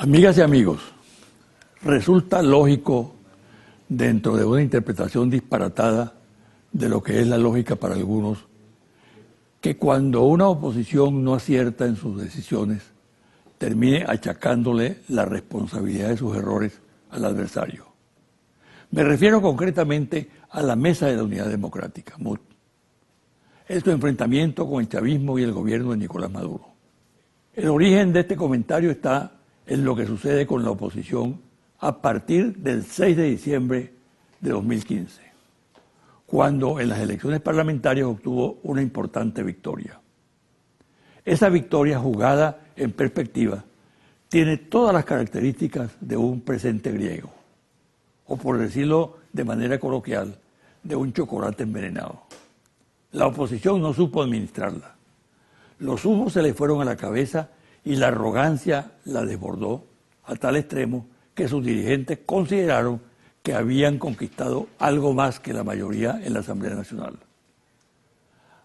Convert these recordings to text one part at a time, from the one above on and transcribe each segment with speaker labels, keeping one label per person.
Speaker 1: Amigas y amigos, resulta lógico, dentro de una interpretación disparatada de lo que es la lógica para algunos, que cuando una oposición no acierta en sus decisiones, termine achacándole la responsabilidad de sus errores al adversario. Me refiero concretamente a la Mesa de la Unidad Democrática, MUD, en su enfrentamiento con el chavismo y el gobierno de Nicolás Maduro. El origen de este comentario está en lo que sucede con la oposición a partir del 6 de diciembre de 2015, cuando en las elecciones parlamentarias obtuvo una importante victoria. Esa victoria, jugada en perspectiva, tiene todas las características de un presente griego, o por decirlo de manera coloquial, de un chocolate envenenado. La oposición no supo administrarla. Los humos se le fueron a la cabeza y la arrogancia la desbordó a tal extremo que sus dirigentes consideraron que habían conquistado algo más que la mayoría en la Asamblea Nacional.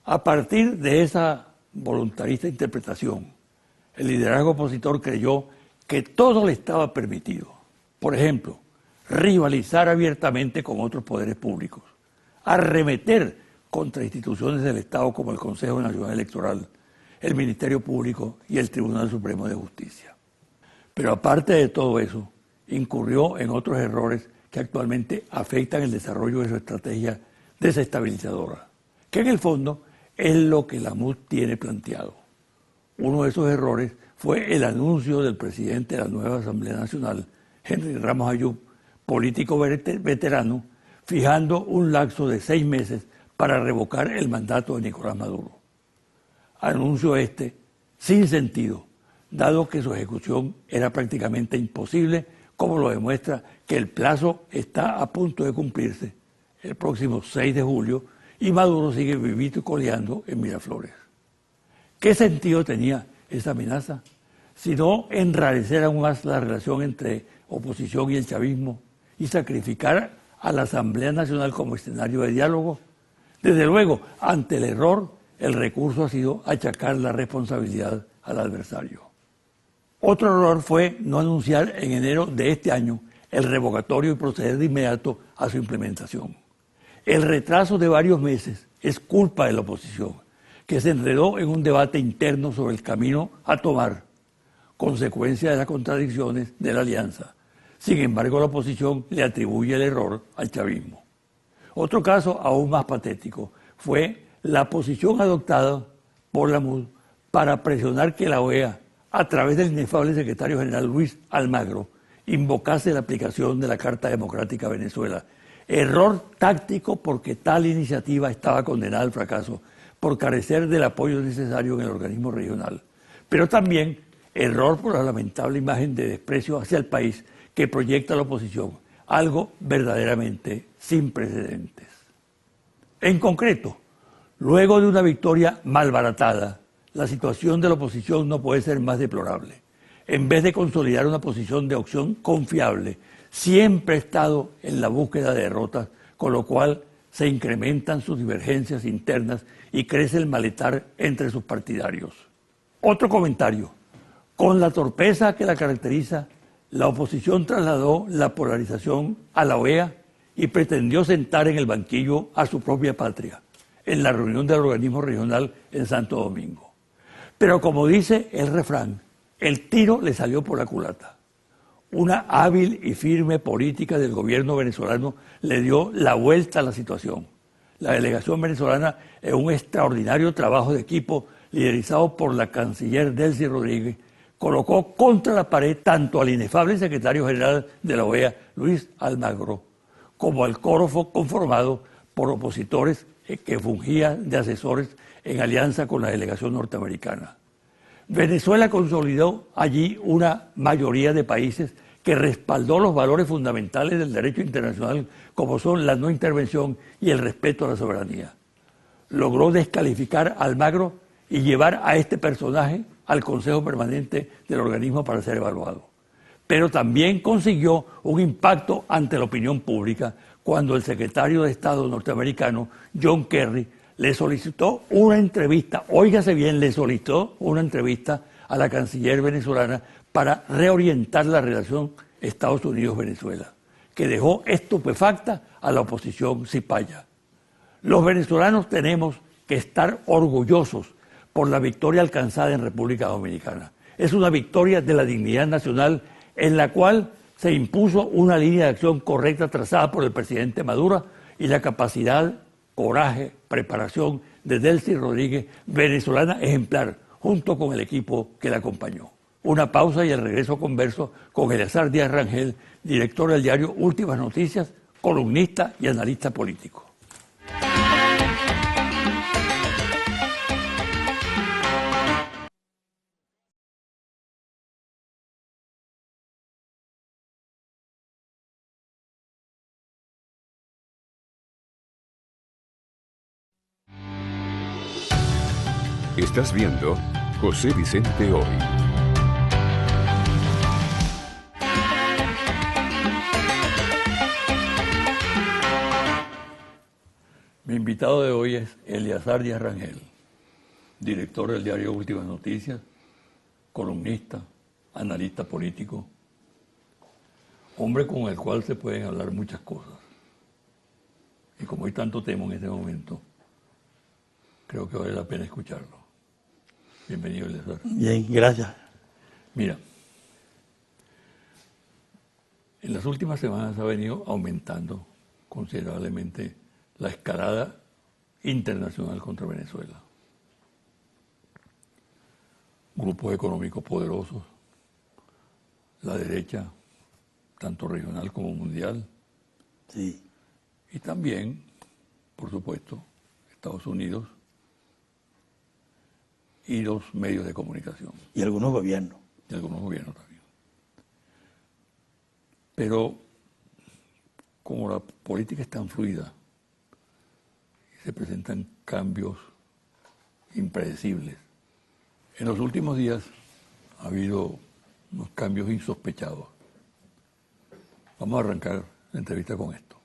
Speaker 1: A partir de esa voluntarista interpretación, el liderazgo opositor creyó que todo le estaba permitido. Por ejemplo, rivalizar abiertamente con otros poderes públicos, arremeter contra instituciones del Estado como el Consejo Nacional Electoral, el Ministerio Público y el Tribunal Supremo de Justicia. Pero aparte de todo eso, incurrió en otros errores que actualmente afectan el desarrollo de su estrategia desestabilizadora, que en el fondo es lo que la MUD tiene planteado. Uno de esos errores fue el anuncio del presidente de la nueva Asamblea Nacional, Henry Ramos Ayub, político veterano, fijando un lapso de 6 meses para revocar el mandato de Nicolás Maduro. Anuncio sin sentido, dado que su ejecución era prácticamente imposible, como lo demuestra que el plazo está a punto de cumplirse el próximo 6 de julio y Maduro sigue vivito y coleando en Miraflores. ¿Qué sentido tenía esa amenaza? Sino enrarecer aún más la relación entre oposición y el chavismo y sacrificar a la Asamblea Nacional como escenario de diálogo. Desde luego, ante el error, el recurso ha sido achacar la responsabilidad al adversario. Otro error fue no anunciar en enero de este año el revocatorio y proceder de inmediato a su implementación. El retraso de varios meses es culpa de la oposición, que se enredó en un debate interno sobre el camino a tomar, consecuencia de las contradicciones de la alianza. Sin embargo, la oposición le atribuye el error al chavismo. Otro caso aún más patético fue la posición adoptada por la MUD para presionar que la OEA, a través del inefable secretario general Luis Almagro, invocase la aplicación de la Carta Democrática a Venezuela. Error táctico porque tal iniciativa estaba condenada al fracaso por carecer del apoyo necesario en el organismo regional. Pero también error por la lamentable imagen de desprecio hacia el país que proyecta la oposición, algo verdaderamente sin precedentes. En concreto, luego de una victoria malbaratada, la situación de la oposición no puede ser más deplorable. En vez de consolidar una posición de opción confiable, siempre ha estado en la búsqueda de derrotas, con lo cual se incrementan sus divergencias internas y crece el malestar entre sus partidarios. Otro comentario. Con la torpeza que la caracteriza, la oposición trasladó la polarización a la OEA y pretendió sentar en el banquillo a su propia patria, en la reunión del organismo regional en Santo Domingo. Pero como dice el refrán, el tiro le salió por la culata. Una hábil y firme política del gobierno venezolano le dio la vuelta a la situación. La delegación venezolana, en un extraordinario trabajo de equipo liderizado por la canciller Delcy Rodríguez, colocó contra la pared tanto al inefable secretario general de la OEA, Luis Almagro, como al coro conformado por opositores que fungían de asesores en alianza con la delegación norteamericana. Venezuela consolidó allí una mayoría de países que respaldó los valores fundamentales del derecho internacional, como son la no intervención y el respeto a la soberanía. Logró descalificar a Almagro y llevar a este personaje al Consejo Permanente del organismo para ser evaluado. Pero también consiguió un impacto ante la opinión pública cuando el secretario de Estado norteamericano, John Kerry, le solicitó una entrevista, óigase bien, le solicitó una entrevista a la canciller venezolana para reorientar la relación Estados Unidos-Venezuela, que dejó estupefacta a la oposición cipaya. Los venezolanos tenemos que estar orgullosos por la victoria alcanzada en República Dominicana. Es una victoria de la dignidad nacional en la cual se impuso una línea de acción correcta trazada por el presidente Maduro y la capacidad, coraje, preparación de Delcy Rodríguez, venezolana ejemplar, junto con el equipo que la acompañó. Una pausa y el regreso converso con Eleazar Díaz Rangel, director del diario Últimas Noticias, columnista y analista político.
Speaker 2: Estás viendo José Vicente Hoy.
Speaker 1: Mi invitado de hoy es Eleazar Díaz Rangel, director del diario Últimas Noticias, columnista, analista político, hombre con el cual se pueden hablar muchas cosas. Y como hay tanto tema en este momento, creo que vale la pena escucharlo. Bienvenido, Eleazar.
Speaker 3: Bien, gracias.
Speaker 1: Mira, en las últimas semanas ha venido aumentando considerablemente la escalada internacional contra Venezuela. Grupos económicos poderosos, la derecha, tanto regional como mundial,
Speaker 3: Sí.
Speaker 1: y también, por supuesto, Estados Unidos y los medios de comunicación.
Speaker 3: Y algunos gobiernos.
Speaker 1: Y algunos gobiernos también. Pero como la política es tan fluida y se presentan cambios impredecibles, en los últimos días ha habido unos cambios insospechados. Vamos a arrancar la entrevista con esto.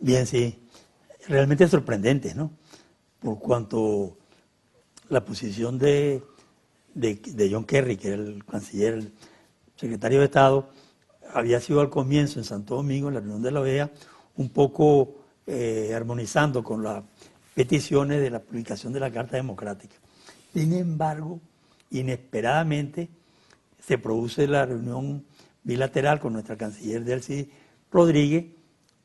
Speaker 3: Bien, sí. Realmente sorprendente, ¿no? Por cuanto la posición de John Kerry, que era el canciller, el secretario de Estado, había sido al comienzo en Santo Domingo, en la reunión de la OEA, un poco armonizando con las peticiones de la publicación de la Carta Democrática. Sin embargo, inesperadamente se produce la reunión bilateral con nuestra canciller Delcy Rodríguez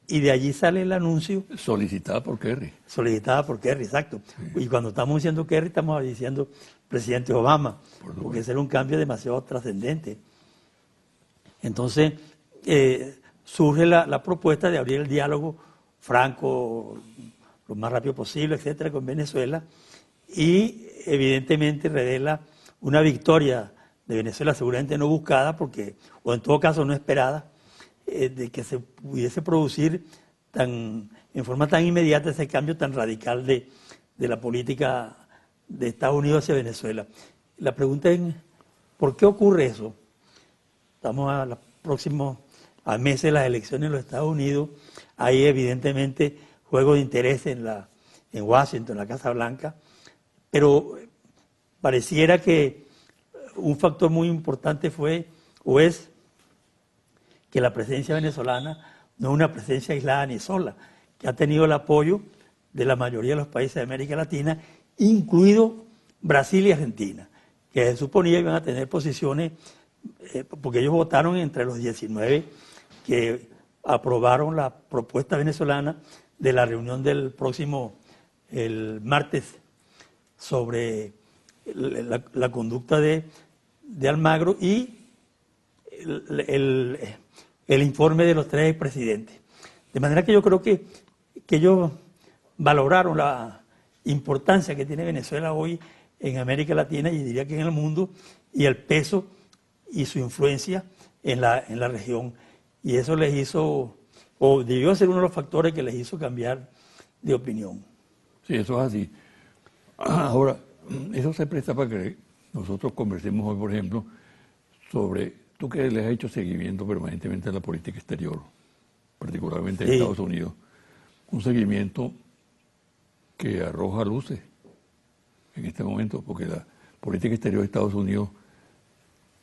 Speaker 3: y de allí sale el anuncio.
Speaker 1: Solicitada por Kerry.
Speaker 3: Solicitada por Kerry, exacto. Sí. Y cuando estamos diciendo Kerry, estamos diciendo presidente Obama, porque ese era un cambio demasiado trascendente. Entonces, surge la propuesta de abrir el diálogo franco, lo más rápido posible, etcétera, con Venezuela, y evidentemente revela una victoria de Venezuela seguramente no buscada, porque, o en todo caso no esperada, de que se pudiese producir en forma tan inmediata ese cambio tan radical de la política de Estados Unidos hacia Venezuela. La pregunta es, ¿por qué ocurre eso? Estamos a meses de las elecciones en los Estados Unidos, hay evidentemente juego de interés en Washington, en la Casa Blanca, pero pareciera que un factor muy importante fue o es que la presencia venezolana no es una presencia aislada ni sola, que ha tenido el apoyo de la mayoría de los países de América Latina, incluido Brasil y Argentina, que se suponía iban a tener posiciones, porque ellos votaron entre los 19 que aprobaron la propuesta venezolana de la reunión del el martes, sobre la conducta de Almagro y el informe de los tres presidentes. De manera que yo creo que ellos valoraron la importancia que tiene Venezuela hoy en América Latina y diría que en el mundo, y el peso y su influencia en la región. Y eso les hizo, o debió ser uno de los factores que les hizo cambiar de opinión.
Speaker 1: Sí, eso es así. Ahora, eso se presta para que nosotros conversemos hoy, por ejemplo, sobre, tú que les has hecho seguimiento permanentemente a la política exterior, particularmente de Estados Unidos, un seguimiento que arroja luces en este momento, porque la política exterior de Estados Unidos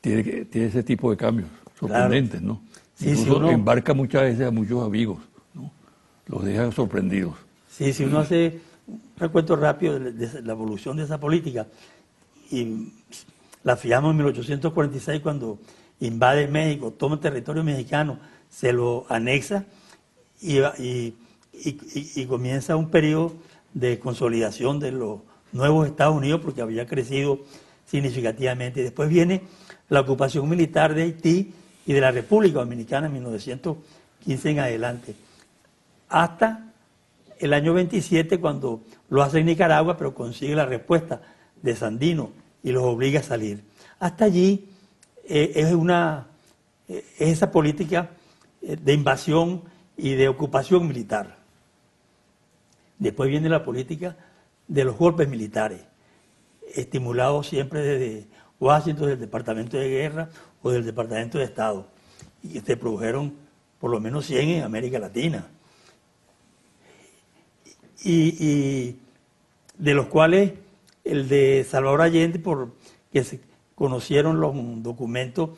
Speaker 1: tiene ese tipo de cambios sorprendentes,
Speaker 3: Claro.
Speaker 1: ¿no?
Speaker 3: Sí,
Speaker 1: Incluso
Speaker 3: si uno-
Speaker 1: embarca muchas veces a muchos amigos, ¿no? Los deja sorprendidos.
Speaker 3: Sí, si uno hace un recuento rápido de la evolución de esa política, y la fijamos en 1846 cuando invade México, toma el territorio mexicano, se lo anexa y comienza un periodo de consolidación de los nuevos Estados Unidos porque había crecido significativamente. Y después viene la ocupación militar de Haití y de la República Dominicana en 1915 en adelante, hasta el año 27 cuando lo hace en Nicaragua, pero consigue la respuesta de Sandino y los obliga a salir. Hasta allí es esa política de invasión y de ocupación militar. Después viene la política de los golpes militares, estimulados siempre desde Washington, del Departamento de Guerra o del Departamento de Estado, y que se produjeron por lo menos 100 en América Latina. Y de los cuales el de Salvador Allende, que se conocieron los documentos,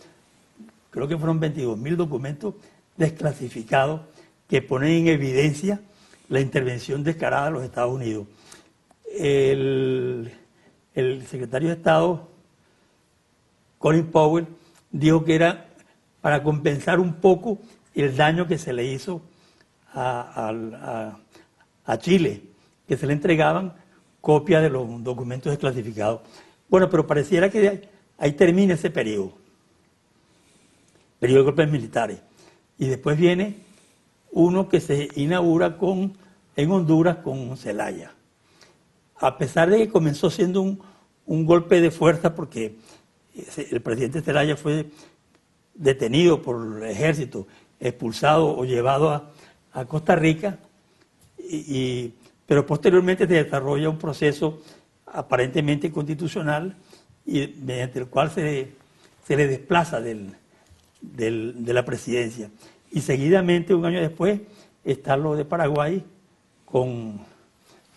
Speaker 3: creo que fueron 22.000 documentos desclasificados que ponen en evidencia la intervención descarada de los Estados Unidos. El secretario de Estado, Colin Powell, dijo que era para compensar un poco el daño que se le hizo a Chile, que se le entregaban copias de los documentos desclasificados. Bueno, pero pareciera que ahí termina ese periodo de golpes militares. Y después viene uno que se inaugura en Honduras con Zelaya. A pesar de que comenzó siendo un golpe de fuerza, porque el presidente Zelaya fue detenido por el ejército, expulsado o llevado a Costa Rica, pero posteriormente se desarrolla un proceso aparentemente constitucional y mediante el cual se le desplaza de la presidencia. Y seguidamente, un año después, está lo de Paraguay con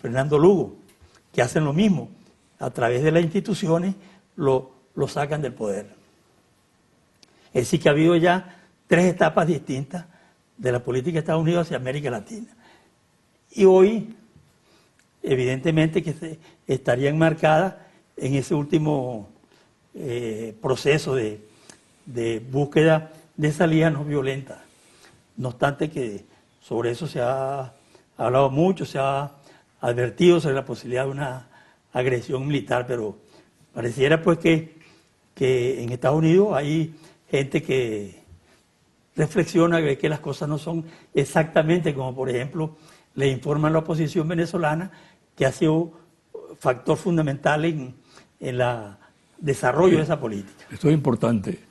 Speaker 3: Fernando Lugo, que hacen lo mismo. A través de las instituciones lo sacan del poder. Es decir, que ha habido ya 3 etapas distintas de la política de Estados Unidos hacia América Latina. Y hoy, evidentemente, que estaría enmarcada en ese último proceso de búsqueda de salida no violenta. No obstante que sobre eso se ha hablado mucho, se ha advertido sobre la posibilidad de una agresión militar, pero pareciera pues que en Estados Unidos hay gente que reflexiona, ve que las cosas no son exactamente como, por ejemplo, le informa la oposición venezolana, que ha sido factor fundamental en el desarrollo de esa política.
Speaker 1: Esto es importante.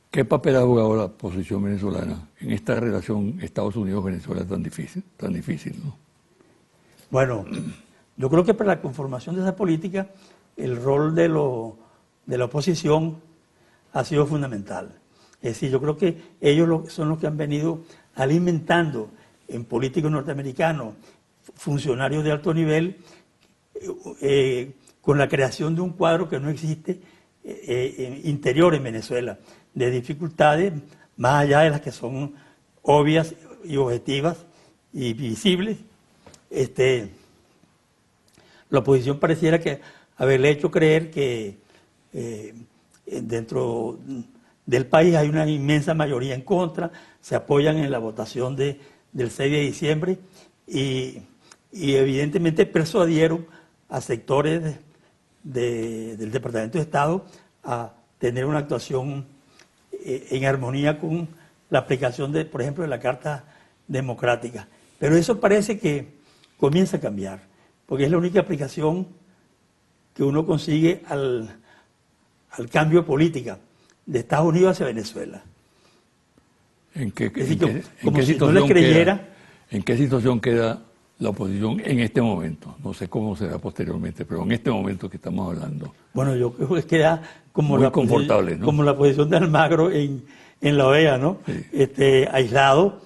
Speaker 1: ¿Qué papel ha jugado la oposición venezolana en esta relación Estados Unidos-Venezuela tan difícil, ¿no?
Speaker 3: Bueno, yo creo que para la conformación de esa política, el rol de la oposición ha sido fundamental. Es decir, yo creo que ellos son los que han venido alimentando en políticos norteamericanos, funcionarios de alto nivel, con la creación de un cuadro que no existe interior en Venezuela, de dificultades más allá de las que son obvias y objetivas y visibles. La oposición pareciera que haberle hecho creer que dentro del país hay una inmensa mayoría en contra, se apoyan en la votación del 6 de diciembre y evidentemente persuadieron a sectores del Departamento de Estado a tener una actuación en armonía con la aplicación, por ejemplo, de la Carta Democrática. Pero eso parece que comienza a cambiar, porque es la única aplicación que uno consigue al cambio de política de Estados Unidos hacia Venezuela.
Speaker 1: ¿En qué situación queda la oposición en este momento? No sé cómo será posteriormente, pero en este momento que estamos hablando.
Speaker 3: Bueno, yo creo que queda como
Speaker 1: muy confortable, ¿no?
Speaker 3: Como la posición de Almagro en la OEA, ¿no? Sí. Aislado,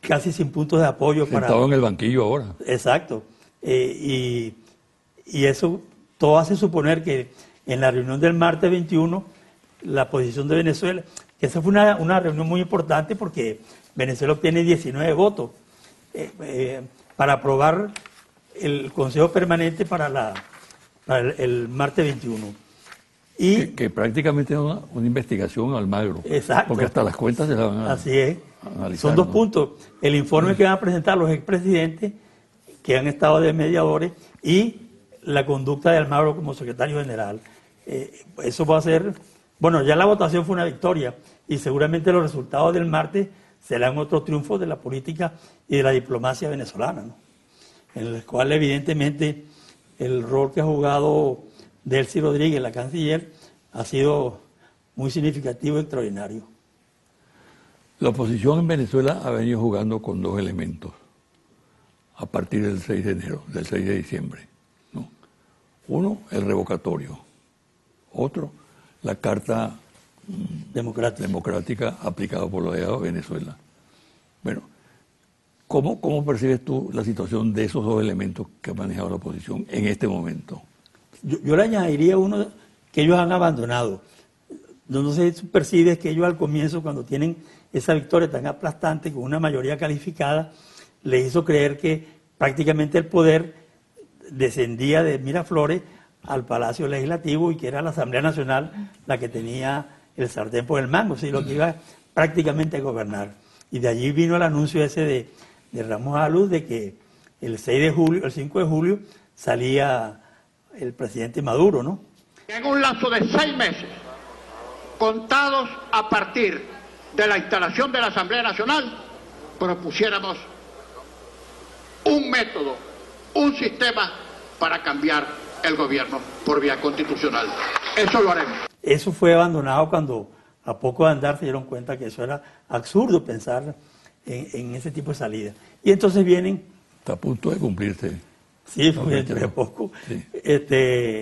Speaker 3: casi sin puntos de apoyo.
Speaker 1: Sentado en el banquillo ahora.
Speaker 3: Exacto. Y eso todo hace suponer que en la reunión del martes 21 la posición de Venezuela. Esa fue una reunión muy importante porque Venezuela obtiene 19 votos para aprobar el Consejo Permanente para el martes 21. Y
Speaker 1: que prácticamente es una investigación a Almagro.
Speaker 3: Exacto.
Speaker 1: Porque hasta las cuentas se la van a
Speaker 3: Así es.
Speaker 1: analizar.
Speaker 3: Son dos
Speaker 1: ¿no?
Speaker 3: puntos. El informe que van a presentar los expresidentes que han estado de mediadores y la conducta de Almagro como secretario general. Eso va a ser... Bueno, ya la votación fue una victoria y seguramente los resultados del martes serán otro triunfo de la política y de la diplomacia venezolana, ¿no? En el cual evidentemente el rol que ha jugado Delcy Rodríguez, la canciller, ha sido muy significativo y extraordinario.
Speaker 1: La oposición en Venezuela ha venido jugando con dos elementos a partir del 6 de enero, del 6 de diciembre, ¿no? Uno, el revocatorio. Otro, la Carta Democrática aplicada por la OEA a Venezuela. Bueno, ¿cómo percibes tú la situación de esos dos elementos que ha manejado la oposición en este momento?
Speaker 3: Yo le añadiría uno que ellos han abandonado. No sé si percibes que ellos al comienzo, cuando tienen esa victoria tan aplastante con una mayoría calificada, les hizo creer que prácticamente el poder descendía de Miraflores al Palacio Legislativo y que era la Asamblea Nacional la que tenía el sartén por el mango, ¿sí? Lo que iba prácticamente a gobernar. Y de allí vino el anuncio ese de Ramos Aluz de que el 5 de julio salía el presidente Maduro, ¿no?
Speaker 4: En un lapso de 6 meses, contados a partir de la instalación de la Asamblea Nacional, propusiéramos un método, un sistema para cambiar el gobierno por vía constitucional. Eso lo haremos.
Speaker 3: Eso fue abandonado cuando a poco de andar se dieron cuenta que eso era absurdo pensar en ese tipo de salida. Y entonces vienen...
Speaker 1: Está a punto de cumplirse.
Speaker 3: Sí, fue dentro de poco.
Speaker 1: Sí.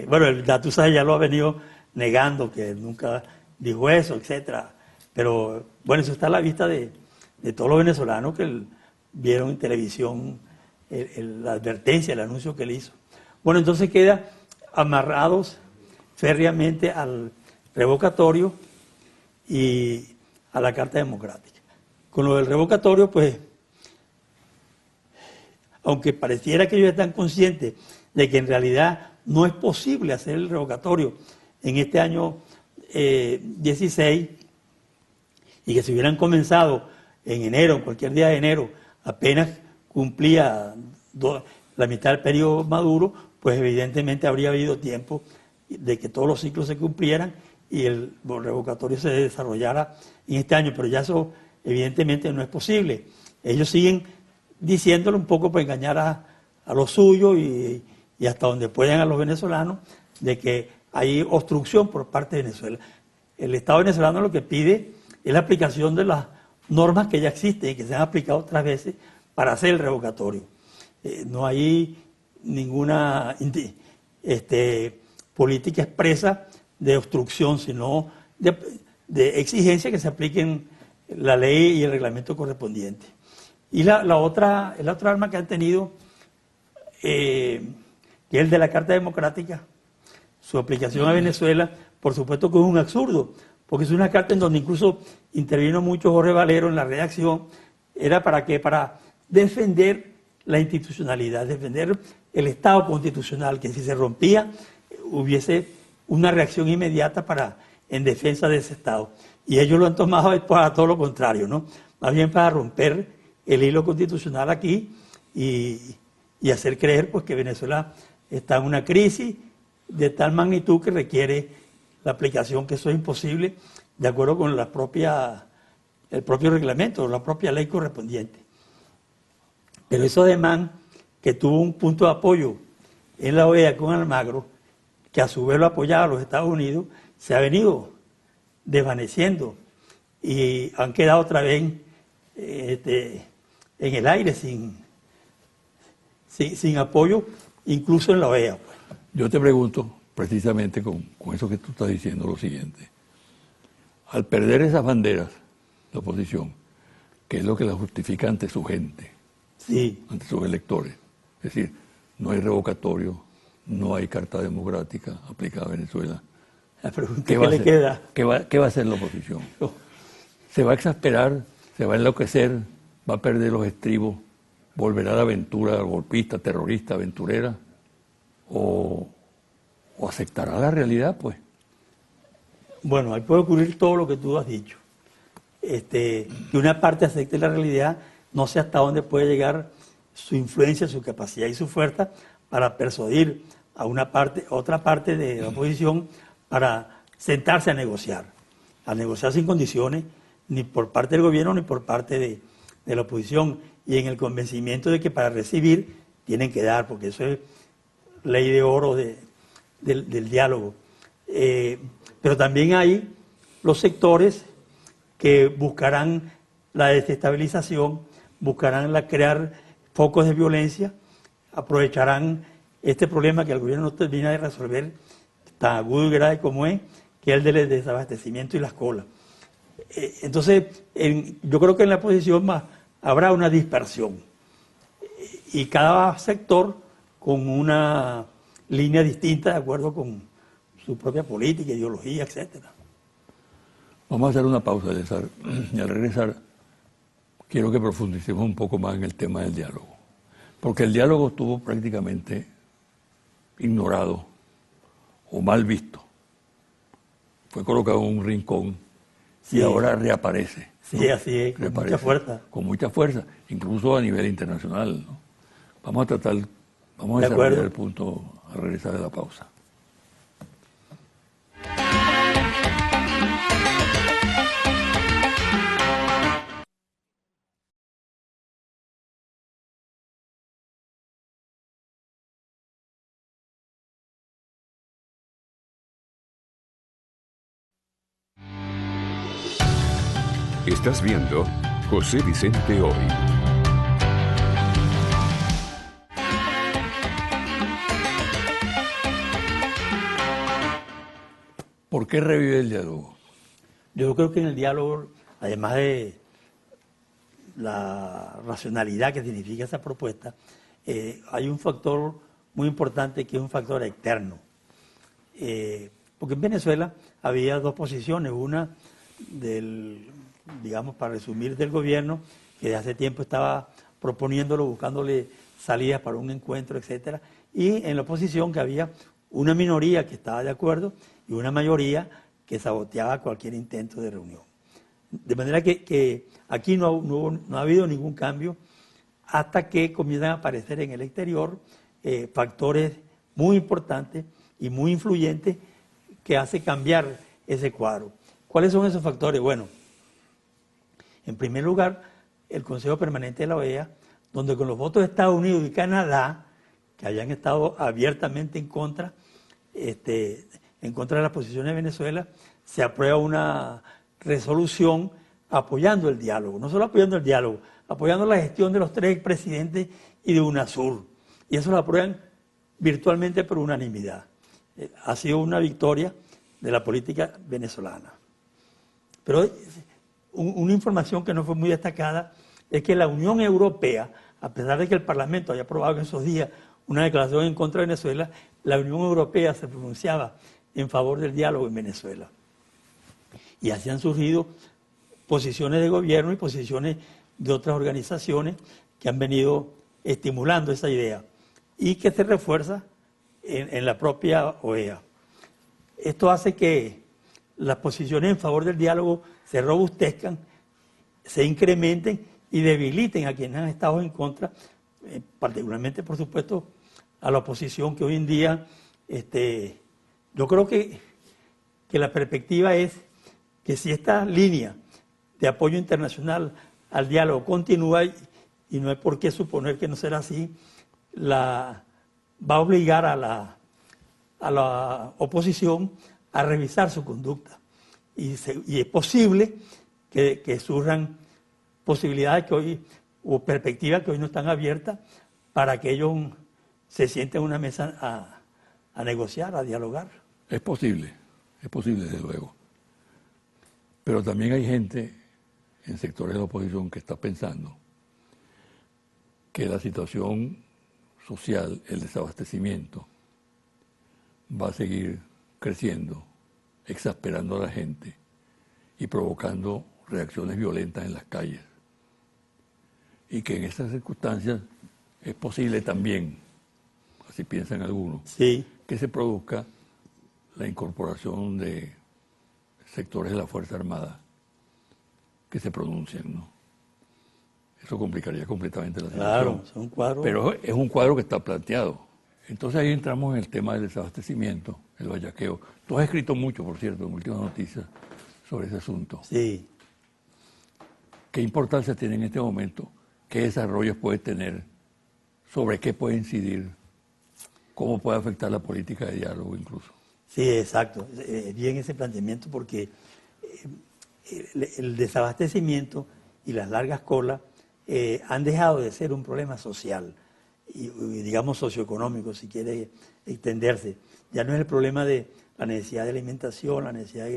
Speaker 3: Bueno, el Gattuso ya lo ha venido negando, que nunca dijo eso, etcétera. Pero bueno, eso está a la vista de todos los venezolanos que vieron en televisión la advertencia, el anuncio que él hizo. Bueno, entonces queda amarrados férreamente al revocatorio y a la Carta Democrática. Con lo del revocatorio, pues, aunque pareciera que ellos están conscientes de que en realidad no es posible hacer el revocatorio en este año 16 y que si hubieran comenzado en enero, en cualquier día de enero, apenas cumplía la mitad del periodo Maduro, pues evidentemente habría habido tiempo de que todos los ciclos se cumplieran y el revocatorio se desarrollara en este año, pero ya eso evidentemente no es posible. Ellos siguen diciéndolo un poco para engañar a los suyos y hasta donde puedan a los venezolanos de que hay obstrucción por parte de Venezuela. El Estado venezolano lo que pide es la aplicación de las normas que ya existen y que se han aplicado otras veces para hacer el revocatorio. No hay ninguna política expresa de obstrucción, sino de exigencia que se apliquen la ley y el reglamento correspondiente. Y el otro arma que han tenido, que es el de la Carta Democrática, su aplicación a Venezuela, por supuesto que es un absurdo, porque es una carta en donde incluso intervino mucho Jorge Valero en la redacción. ¿Era para qué? Para defender la institucionalidad, defender el Estado constitucional, que si se rompía hubiese una reacción inmediata en defensa de ese Estado. Y ellos lo han tomado para todo lo contrario, ¿no? Más bien para romper el hilo constitucional aquí y hacer creer pues que Venezuela está en una crisis de tal magnitud que requiere la aplicación, que eso es imposible de acuerdo con el propio reglamento, la propia ley correspondiente. Pero eso además que tuvo un punto de apoyo en la OEA con Almagro, que a su vez lo apoyaba a los Estados Unidos, se ha venido desvaneciendo y han quedado otra vez en el aire sin apoyo, incluso en la OEA. Pues.
Speaker 1: Yo te pregunto, precisamente con eso que tú estás diciendo, lo siguiente. Al perder esas banderas, la oposición, ¿qué es lo que la justifica ante su gente?
Speaker 3: Sí.
Speaker 1: Ante sus electores. Es decir, no hay revocatorio, no hay Carta Democrática aplicada a Venezuela.
Speaker 3: La pregunta que le queda.
Speaker 1: ¿Qué va a hacer la oposición? ¿Se va a exasperar? ¿Se va a enloquecer? ¿Va a perder los estribos? ¿Volverá a la aventura golpista, terrorista, aventurera? ¿O aceptará la realidad, pues?
Speaker 3: Bueno, ahí puede ocurrir todo lo que tú has dicho. Que una parte acepte la realidad, no sé hasta dónde puede llegar su influencia, su capacidad y su fuerza para persuadir a otra parte de la oposición para sentarse a negociar sin condiciones, ni por parte del gobierno ni por parte de la oposición, y en el convencimiento de que para recibir tienen que dar, porque eso es ley de oro del diálogo. Pero también hay los sectores que buscarán la desestabilización, buscarán crear focos de violencia, aprovecharán este problema que el gobierno no termina de resolver, tan agudo y grave como es, que es el del desabastecimiento y las colas. Entonces, yo creo que en la oposición habrá una dispersión y cada sector con una línea distinta de acuerdo con su propia política, ideología, etcétera.
Speaker 1: Vamos a hacer una pausa, César, y al regresar quiero que profundicemos un poco más en el tema del diálogo, porque el diálogo estuvo prácticamente ignorado o mal visto. Fue colocado en un rincón y ahora reaparece.
Speaker 3: Sí,
Speaker 1: ¿no?
Speaker 3: así es, con mucha fuerza.
Speaker 1: Con mucha fuerza, incluso a nivel internacional, ¿no? Vamos a desarrollar el punto al regresar de la pausa.
Speaker 2: Estás viendo José Vicente Hoy.
Speaker 1: ¿Por qué revive el diálogo?
Speaker 3: Yo creo que en el diálogo, además de la racionalidad que significa esa propuesta, hay un factor muy importante que es un factor externo. Porque en Venezuela había dos posiciones, una digamos, para resumir, del gobierno, que de hace tiempo estaba proponiéndolo, buscándole salidas para un encuentro, etcétera, y en la oposición que había una minoría que estaba de acuerdo y una mayoría que saboteaba cualquier intento de reunión. De manera que aquí no ha habido ningún cambio hasta que comienzan a aparecer en el exterior factores muy importantes y muy influyentes que hacen cambiar ese cuadro. ¿Cuáles son esos factores? Bueno, en primer lugar, el Consejo Permanente de la OEA, donde con los votos de Estados Unidos y Canadá, que habían estado abiertamente en contra de las posiciones de Venezuela, se aprueba una resolución apoyando el diálogo. No solo apoyando el diálogo, apoyando la gestión de los 3 expresidentes y de UNASUR. Y eso lo aprueban virtualmente por unanimidad. Ha sido una victoria de la política venezolana. Pero una información que no fue muy destacada es que la Unión Europea, a pesar de que el Parlamento haya aprobado en esos días una declaración en contra de Venezuela, la Unión Europea se pronunciaba en favor del diálogo en Venezuela. Y así han surgido posiciones de gobierno y posiciones de otras organizaciones que han venido estimulando esa idea y que se refuerza en la propia OEA. Esto hace que las posiciones en favor del diálogo se robustezcan, se incrementen y debiliten a quienes han estado en contra, particularmente, por supuesto, a la oposición, que hoy en día, yo creo que la perspectiva es que si esta línea de apoyo internacional al diálogo continúa, y no hay por qué suponer que no será así, va a obligar a la oposición a revisar su conducta. Y es posible que surjan posibilidades que hoy, o perspectivas que hoy no están abiertas, para que ellos se sienten en una mesa a negociar, a dialogar.
Speaker 1: Es posible desde luego. Pero también hay gente en sectores de la oposición que está pensando que la situación social, el desabastecimiento, va a seguir creciendo exasperando a la gente y provocando reacciones violentas en las calles. Y que en estas circunstancias es posible también, así piensan algunos,
Speaker 3: Sí.
Speaker 1: que se produzca la incorporación de sectores de la Fuerza Armada que se pronuncian, ¿no? Eso complicaría completamente la situación.
Speaker 3: Claro, es un cuadro.
Speaker 1: Pero es un cuadro que está planteado. Entonces ahí entramos en el tema del desabastecimiento, el vallaqueo. Tú has escrito mucho, por cierto, en Últimas Noticias sobre ese asunto.
Speaker 3: Sí.
Speaker 1: ¿Qué importancia tiene en este momento? ¿Qué desarrollos puede tener? ¿Sobre qué puede incidir? ¿Cómo puede afectar la política de diálogo incluso?
Speaker 3: Sí, exacto. Bien ese planteamiento porque el desabastecimiento y las largas colas han dejado de ser un problema social y digamos socioeconómico, si quiere extenderse. Ya no es el problema de la necesidad de alimentación, la necesidad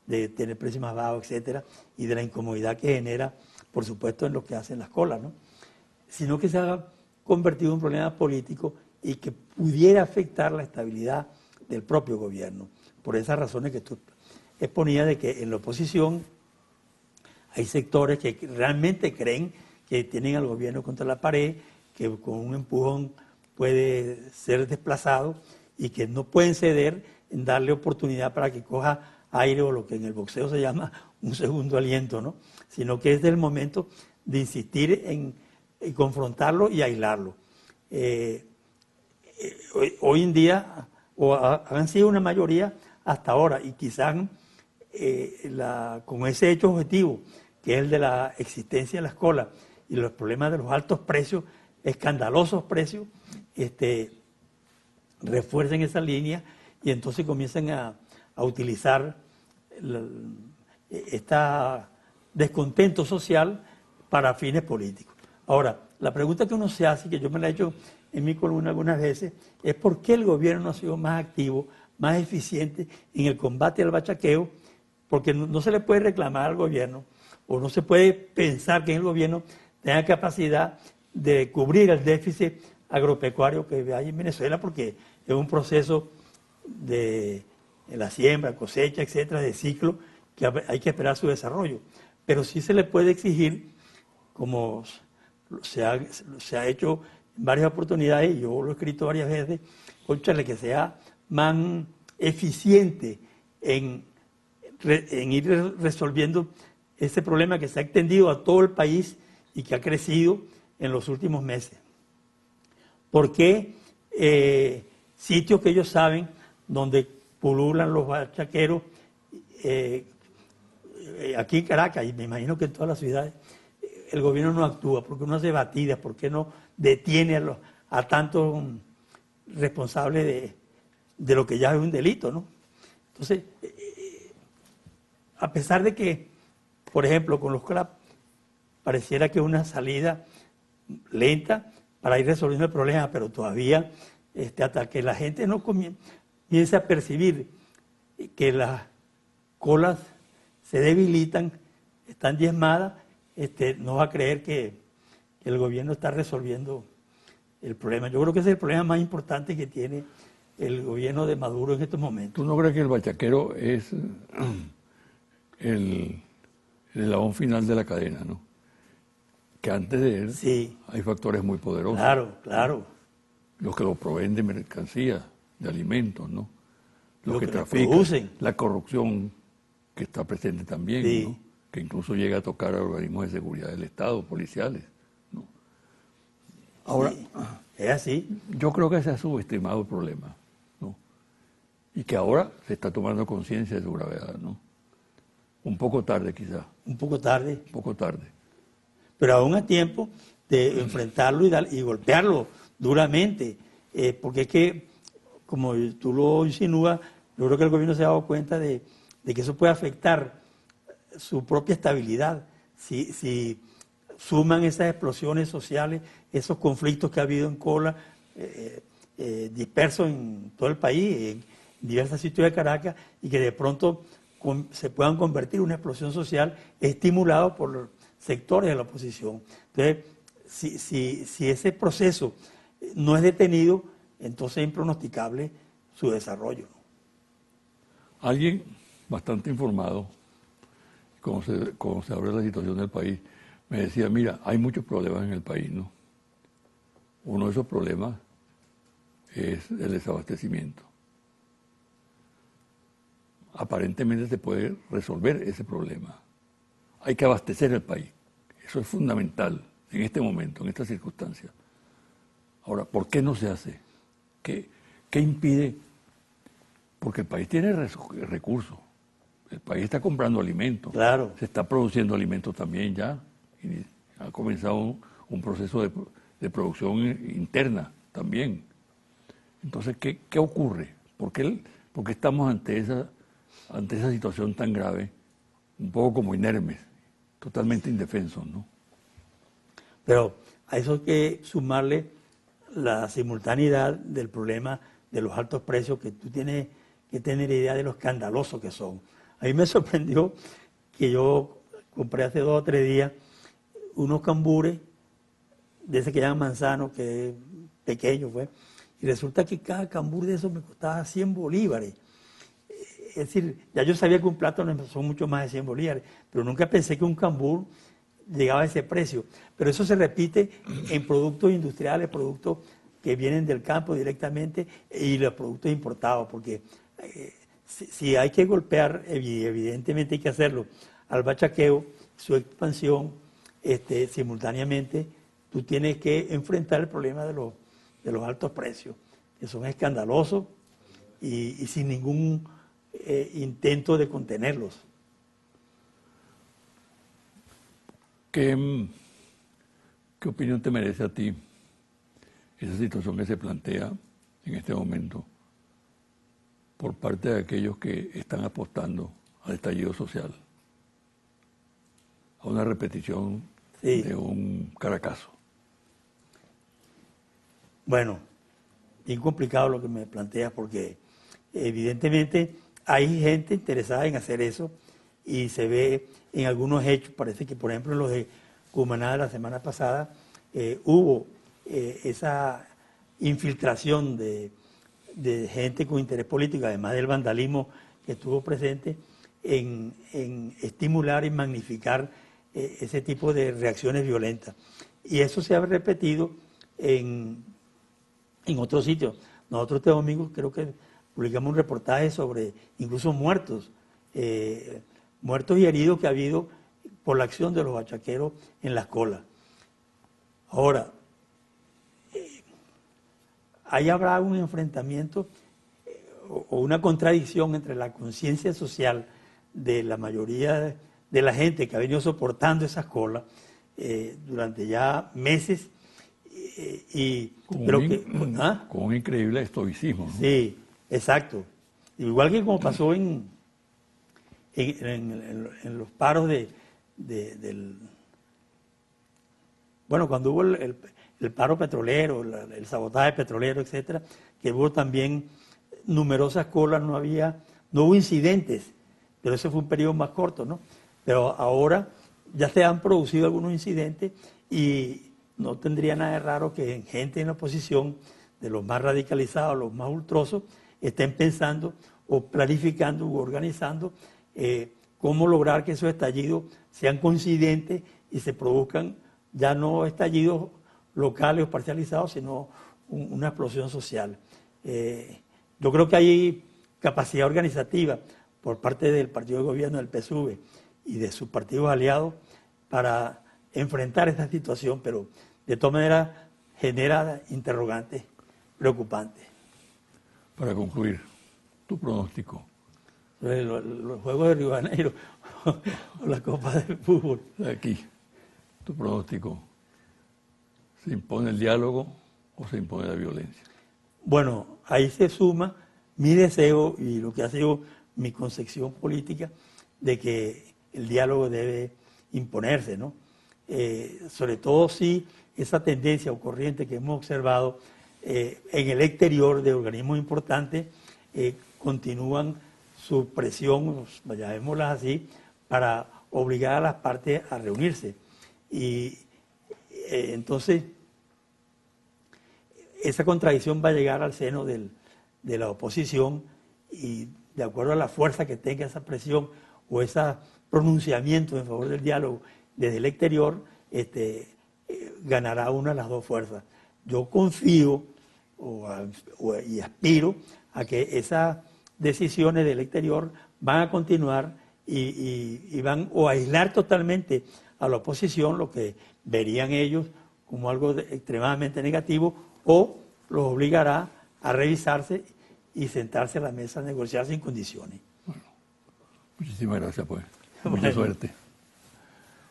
Speaker 3: de tener precios más bajos, etcétera, y de la incomodidad que genera, por supuesto, en lo que hacen las colas, ¿no? Sino que se ha convertido en un problema político y que pudiera afectar la estabilidad del propio gobierno. Por esas razones que tú exponías de que en la oposición hay sectores que realmente creen que tienen al gobierno contra la pared, que con un empujón puede ser desplazado y que no pueden ceder en darle oportunidad para que coja aire o lo que en el boxeo se llama un segundo aliento, ¿no? Sino que es el momento de insistir en confrontarlo y aislarlo. Hoy en día, han sido una mayoría hasta ahora, y quizás con ese hecho objetivo, que es el de la existencia de la escuela y los problemas de los altos precios, escandalosos precios, refuercen esa línea y entonces comienzan a utilizar este descontento social para fines políticos. Ahora, la pregunta que uno se hace, que yo me la he hecho en mi columna algunas veces, es por qué el gobierno no ha sido más activo, más eficiente en el combate al bachaqueo, porque no se le puede reclamar al gobierno, o no se puede pensar que el gobierno tenga capacidad de cubrir el déficit agropecuario que hay en Venezuela, porque es un proceso de la siembra, cosecha, etcétera, de ciclo, que hay que esperar su desarrollo. Pero sí se le puede exigir, como se ha hecho en varias oportunidades, y yo lo he escrito varias veces, cónchale, que sea más eficiente en ir resolviendo ese problema que se ha extendido a todo el país y que ha crecido en los últimos meses. ¿Por qué sitios que ellos saben donde pululan los bachaqueros, aquí en Caracas, y me imagino que en todas las ciudades, el gobierno no actúa? ¿Por qué no hace batidas? ¿Por qué no detiene a tantos responsables de lo que ya es un delito, ¿no? Entonces, a pesar de que, por ejemplo, con los CLAP, pareciera que es una salida lenta para ir resolviendo el problema, pero todavía, hasta que la gente no comience a percibir que las colas se debilitan, están diezmadas, no va a creer que el gobierno está resolviendo el problema. Yo creo que ese es el problema más importante que tiene el gobierno de Maduro en estos momentos.
Speaker 1: ¿Tú no crees que el bachaquero es el eslabón final de la cadena, no? Que antes de él
Speaker 3: Sí.
Speaker 1: hay factores muy poderosos.
Speaker 3: Claro, claro.
Speaker 1: Los que lo proveen de mercancías, de alimentos, ¿no? Los
Speaker 3: Los
Speaker 1: que
Speaker 3: que lo
Speaker 1: trafican,
Speaker 3: producen.
Speaker 1: la corrupción que está presente también,
Speaker 3: Sí.
Speaker 1: ¿no? Que incluso llega a tocar a organismos de seguridad del Estado, policiales, ¿no? Ahora,
Speaker 3: Sí, es así.
Speaker 1: yo creo que se ha subestimado el problema, ¿no? Y que ahora se está tomando conciencia de su gravedad, ¿no? Un poco tarde quizás,
Speaker 3: Un poco tarde,
Speaker 1: un poco tarde.
Speaker 3: pero aún a tiempo de enfrentarlo y golpearlo duramente, porque es que, como tú lo insinúas, yo creo que el gobierno se ha dado cuenta de que eso puede afectar su propia estabilidad. Si suman esas explosiones sociales, esos conflictos que ha habido en cola, dispersos en todo el país, en diversos sitios de Caracas, y que de pronto se puedan convertir en una explosión social estimulado por los sectores de la oposición. Entonces, si ese proceso no es detenido, entonces es impronosticable su desarrollo.
Speaker 1: Alguien bastante informado, cuando se abre la situación del país, me decía, mira, hay muchos problemas en el país, ¿no? Uno de esos problemas es el desabastecimiento. Aparentemente se puede resolver ese problema. Hay que abastecer el país. Eso es fundamental en este momento, en estas circunstancias. Ahora, ¿por qué no se hace? ¿Qué impide? Porque el país tiene recursos. El país está comprando alimentos.
Speaker 3: Claro.
Speaker 1: Se está produciendo alimentos también ya. Y ha comenzado un proceso de producción interna también. Entonces, ¿qué ocurre? ¿Por qué estamos ante esa situación tan grave, un poco como inermes, totalmente indefensos, ¿no?
Speaker 3: Pero a eso hay que sumarle la simultaneidad del problema de los altos precios, que tú tienes que tener idea de lo escandalosos que son. A mí me sorprendió que yo compré hace 2 o 3 días unos cambures de ese que llaman manzano, que es pequeño, pues, y resulta que cada cambur de esos me costaba 100 bolívares. Es decir, ya yo sabía que un plátano son mucho más de 100 bolívares, pero nunca pensé que un cambur llegaba a ese precio. Pero eso se repite en productos industriales, productos que vienen del campo directamente, y los productos importados, porque si hay que golpear, evidentemente hay que hacerlo, al bachaqueo, su expansión, simultáneamente, tú tienes que enfrentar el problema de los altos precios, que son escandalosos y sin ningún intento de contenerlos.
Speaker 1: ¿Qué opinión te merece a ti esa situación que se plantea en este momento por parte de aquellos que están apostando al estallido social, a una repetición de un Caracazo?
Speaker 3: Bueno, bien complicado lo que me planteas, porque evidentemente hay gente interesada en hacer eso y se ve en algunos hechos. Parece que, por ejemplo, en los de Cumaná de la semana pasada hubo esa infiltración de gente con interés político, además del vandalismo que estuvo presente, en estimular y magnificar ese tipo de reacciones violentas. Y eso se ha repetido en otros sitios. Nosotros este domingo creo que publicamos un reportaje sobre incluso muertos y heridos que ha habido por la acción de los bachaqueros en las colas. Ahora, ahí habrá un enfrentamiento o una contradicción entre la conciencia social de la mayoría de la gente que ha venido soportando esas colas durante ya meses,
Speaker 1: con un increíble estoicismo, ¿no?
Speaker 3: Sí, exacto. Igual que como pasó en los paros bueno, cuando hubo el paro petrolero, el sabotaje petrolero, etcétera, que hubo también numerosas colas, no hubo incidentes, pero ese fue un periodo más corto, ¿no? Pero ahora ya se han producido algunos incidentes y no tendría nada de raro que gente en la oposición, de los más radicalizados, los más ultrosos, estén pensando o planificando u organizando cómo lograr que esos estallidos sean coincidentes y se produzcan ya no estallidos locales o parcializados, sino una explosión social. Yo creo que hay capacidad organizativa por parte del partido de gobierno, del PSUV, y de sus partidos aliados para enfrentar esta situación, pero de todas maneras genera interrogantes preocupantes.
Speaker 1: Para concluir, tu pronóstico.
Speaker 3: Los Juegos de Río de Janeiro o la Copa del Fútbol.
Speaker 1: Aquí, tu pronóstico. ¿Se impone el diálogo o se impone la violencia?
Speaker 3: Bueno, ahí se suma mi deseo y lo que ha sido mi concepción política de que el diálogo debe imponerse, ¿no? Sobre todo si esa tendencia o corriente que hemos observado en el exterior de organismos importantes continúan su presión, llamémoslas así, para obligar a las partes a reunirse. Y entonces esa contradicción va a llegar al seno de la oposición y de acuerdo a la fuerza que tenga esa presión o ese pronunciamiento en favor del diálogo desde el exterior, ganará una de las dos fuerzas. Yo confío y aspiro a que esas decisiones del exterior van a continuar y van o a aislar totalmente a la oposición, lo que verían ellos como algo extremadamente negativo, o los obligará a revisarse y sentarse a la mesa a negociar sin condiciones.
Speaker 1: Bueno, muchísimas gracias, pues. Mucha suerte.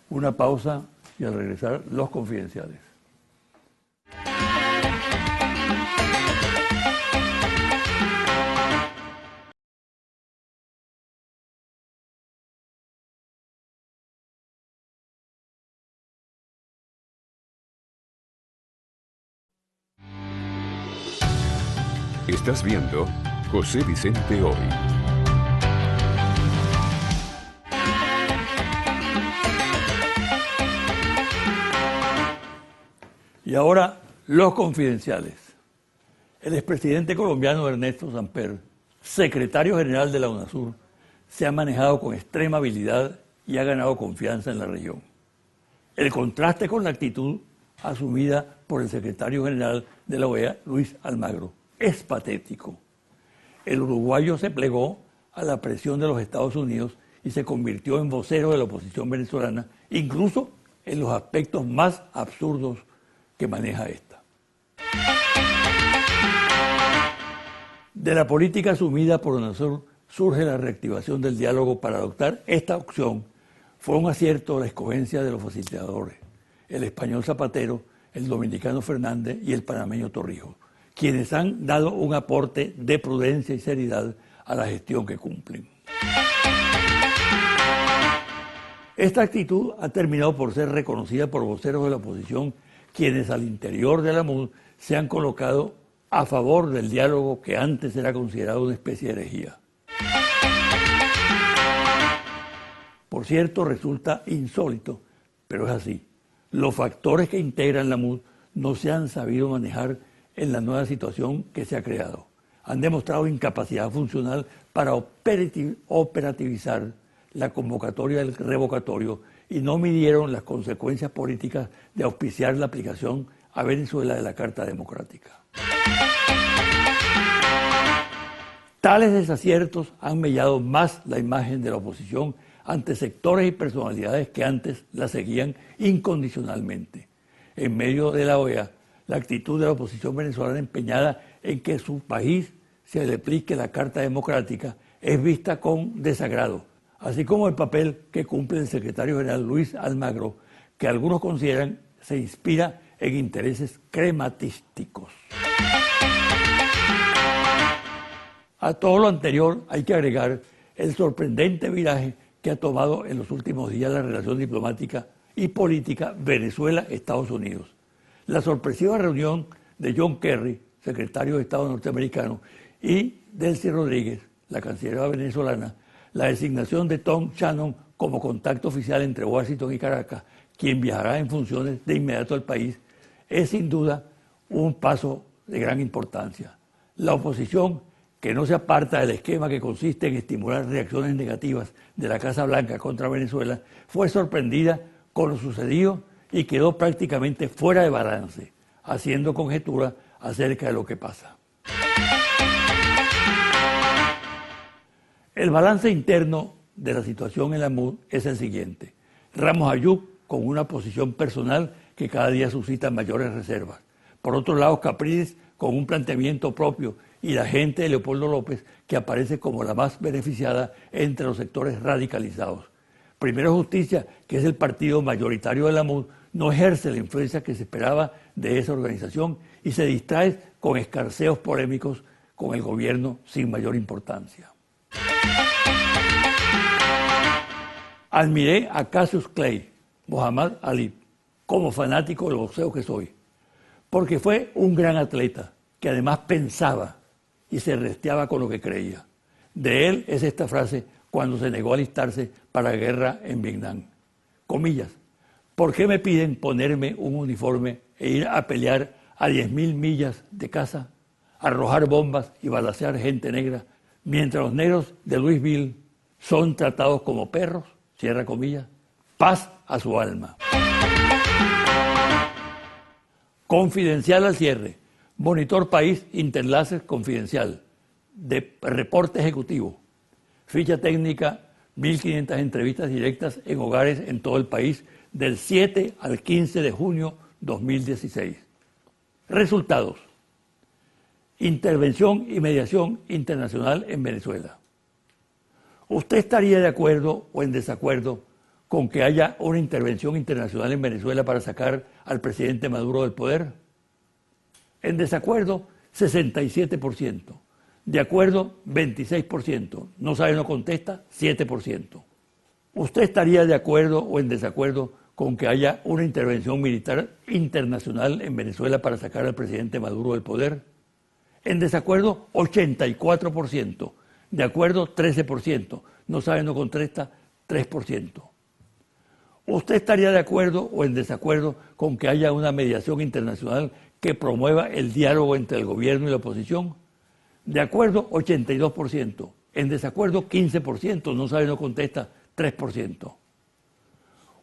Speaker 1: Una pausa y al regresar, los confidenciales.
Speaker 2: Estás viendo José Vicente Hoy.
Speaker 1: Y ahora, los confidenciales. El expresidente colombiano Ernesto Samper, secretario general de la UNASUR, se ha manejado con extrema habilidad y ha ganado confianza en la región. El contraste con la actitud asumida por el secretario general de la OEA, Luis Almagro, es patético. El uruguayo se plegó a la presión de los Estados Unidos y se convirtió en vocero de la oposición venezolana, incluso en los aspectos más absurdos que maneja esta. De la política asumida por UNASUR surge la reactivación del diálogo para adoptar esta opción. Fue un acierto la escogencia de los facilitadores, el español Zapatero, el dominicano Fernández y el panameño Torrijos, quienes han dado un aporte de prudencia y seriedad a la gestión que cumplen. Esta actitud ha terminado por ser reconocida por voceros de la oposición, quienes al interior de la MUD se han colocado a favor del diálogo que antes era considerado una especie de herejía. Por cierto, resulta insólito, pero es así. Los factores que integran la MUD no se han sabido manejar en la nueva situación que se ha creado. Han demostrado incapacidad funcional para operativizar la convocatoria del revocatorio y no midieron las consecuencias políticas de auspiciar la aplicación a Venezuela de la Carta Democrática. Tales desaciertos han mellado más la imagen de la oposición ante sectores y personalidades que antes la seguían incondicionalmente. En medio de la OEA, la actitud de la oposición venezolana empeñada en que su país se le aplique la Carta Democrática es vista con desagrado, así como el papel que cumple el secretario general Luis Almagro, que algunos consideran se inspira en intereses crematísticos. A todo lo anterior hay que agregar el sorprendente viraje que ha tomado en los últimos días la relación diplomática y política Venezuela-Estados Unidos. La sorpresiva reunión de John Kerry, secretario de Estado norteamericano, y Delcy Rodríguez, la canciller venezolana, la designación de Tom Shannon como contacto oficial entre Washington y Caracas, quien viajará en funciones de inmediato al país, es sin duda un paso de gran importancia. La oposición, que no se aparta del esquema que consiste en estimular reacciones negativas de la Casa Blanca contra Venezuela, fue sorprendida con lo sucedido y quedó prácticamente fuera de balance, haciendo conjeturas acerca de lo que pasa. El balance interno de la situación en la MUD es el siguiente. Ramos Ayub con una posición personal que cada día suscita mayores reservas. Por otro lado, Capriles con un planteamiento propio y la gente de Leopoldo López que aparece como la más beneficiada entre los sectores radicalizados. Primero Justicia, que es el partido mayoritario de la MUD, no ejerce la influencia que se esperaba de esa organización y se distrae con escarceos polémicos con el gobierno sin mayor importancia. Admiré a Cassius Clay, Muhammad Ali, como fanático del boxeo que soy, porque fue un gran atleta que además pensaba y se resteaba con lo que creía. De él es esta frase cuando se negó a alistarse para la guerra en Vietnam. Comillas, ¿por qué me piden ponerme un uniforme e ir a pelear a 10.000 millas de casa, arrojar bombas y balacear gente negra? Mientras los negros de Louisville son tratados como perros, cierra comillas, paz a su alma. Confidencial al cierre. Monitor País, Interlaces Confidencial. De reporte ejecutivo. Ficha técnica, 1.500 entrevistas directas en hogares en todo el país del 7 al 15 de junio 2016. Resultados. Intervención y mediación internacional en Venezuela. ¿Usted estaría de acuerdo o en desacuerdo con que haya una intervención internacional en Venezuela para sacar al presidente Maduro del poder? En desacuerdo, 67%. De acuerdo, 26%. No sabe, no contesta, 7%. ¿Usted estaría de acuerdo o en desacuerdo con que haya una intervención militar internacional en Venezuela para sacar al presidente Maduro del poder? En desacuerdo, 84%. De acuerdo, 13%. No sabe, no contesta, 3%. ¿Usted estaría de acuerdo o en desacuerdo con que haya una mediación internacional que promueva el diálogo entre el gobierno y la oposición? De acuerdo, 82%. En desacuerdo, 15%. No sabe, no contesta, 3%.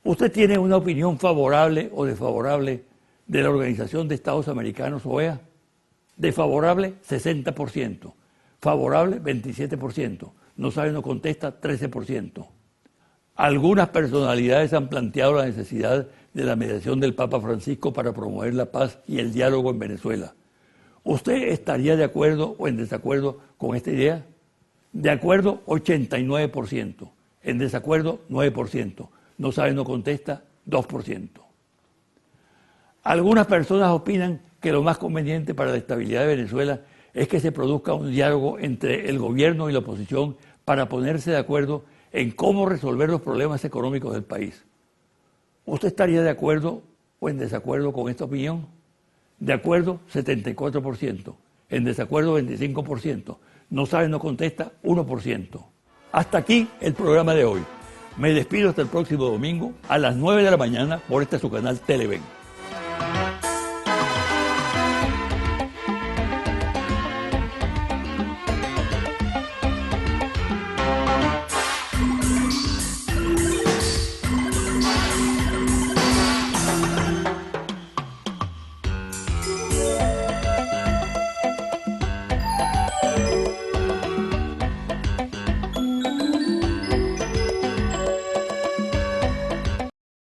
Speaker 1: ¿Usted tiene una opinión favorable o desfavorable de la Organización de Estados Americanos, OEA? Desfavorable, 60%. Favorable, 27%. No sabe, no contesta, 13%. Algunas personalidades han planteado la necesidad de la mediación del Papa Francisco para promover la paz y el diálogo en Venezuela. ¿Usted estaría de acuerdo o en desacuerdo con esta idea? De acuerdo, 89%. En desacuerdo, 9%. No sabe, no contesta, 2%. Algunas personas opinan que lo más conveniente para la estabilidad de Venezuela es que se produzca un diálogo entre el gobierno y la oposición para ponerse de acuerdo en cómo resolver los problemas económicos del país. ¿Usted estaría de acuerdo o en desacuerdo con esta opinión? De acuerdo, 74%. En desacuerdo, 25%. No sabe, no contesta, 1%. Hasta aquí el programa de hoy. Me despido hasta el próximo domingo a las 9 de la mañana por este su canal Televen.